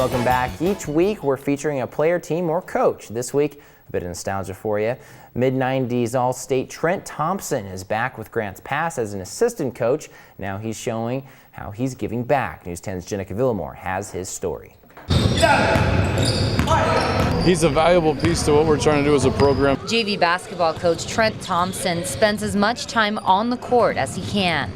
welcome back. Each week we're featuring a player, team, or coach. This week, a bit of nostalgia for you. Mid-90s All-State Trent Thompson is back with Grants Pass as an assistant coach. Now he's showing how he's giving back. News 10's Jenica Villamore has his story. He's a valuable piece to what we're trying to do as a program. JV basketball coach Trent Thompson spends as much time on the court as he can.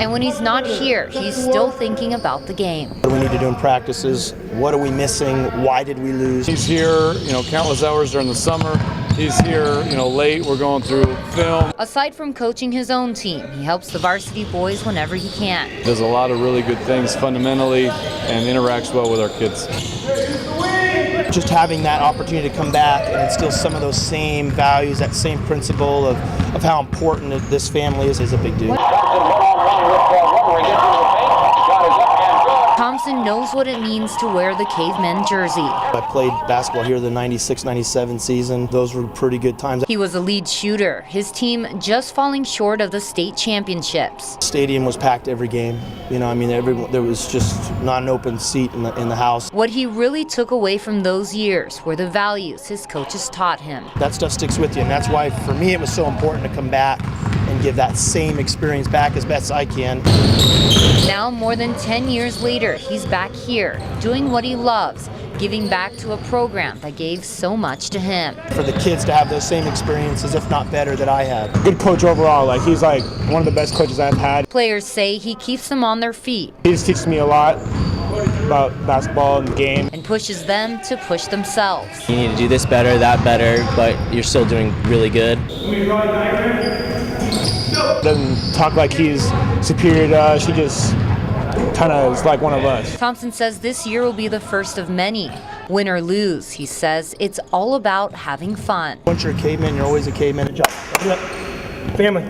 And when he's not here, he's still thinking about the game. What do we need to do in practices? What are we missing? Why did we lose? He's here, countless hours during the summer. He's here, late. We're going through film. Aside from coaching his own team, he helps the varsity boys whenever he can. Does a lot of really good things fundamentally and interacts well with our kids. Just having that opportunity to come back and instill some of those same values, that same principle of how important this family is a big deal. Thompson knows what it means to wear the Cavemen jersey. I played basketball here the 96-97 season. Those were pretty good times. He was a lead shooter, his team just falling short of the state championships. The stadium was packed every game. There was just not an open seat in the house. What he really took away from those years were the values his coaches taught him. That stuff sticks with you, and that's why for me it was so important to come back and give that same experience back as best I can. Now, more than 10 years later, he's back here, doing what he loves, giving back to a program that gave so much to him. For the kids to have those same experiences, if not better, that I had. Good coach overall. He's one of the best coaches I've had. Players say he keeps them on their feet. He just teaches me a lot about basketball and the game. And pushes them to push themselves. You need to do this better, that better, but you're still doing really good. Doesn't talk like he's superior to us. He just kind of is like one of us. Thompson says this year will be the first of many. Win or lose, he says it's all about having fun. Once you're a caveman, you're always a caveman. Family.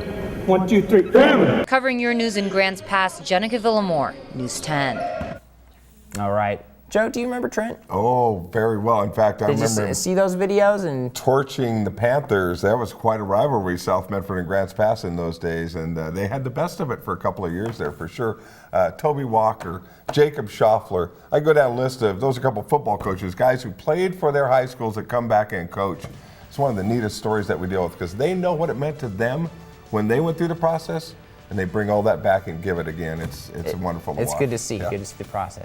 1, 2, 3. Family. Covering your news in Grants Pass, Jenica Villamore, News 10. All right. Joe, do you remember Trent? Oh, very well. In fact, I remember Did you see those videos and torching the Panthers. That was quite a rivalry, South Medford and Grants Pass in those days, and they had the best of it for a couple of years there for sure. Toby Walker, Jacob Schaffler. I go down a list of those are a couple of football coaches, guys who played for their high schools that come back and coach. It's one of the neatest stories that we deal with because they know what it meant to them when they went through the process, and they bring all that back and give it again. It's wonderful to watch. It's good to see. Yeah. Good to see the process.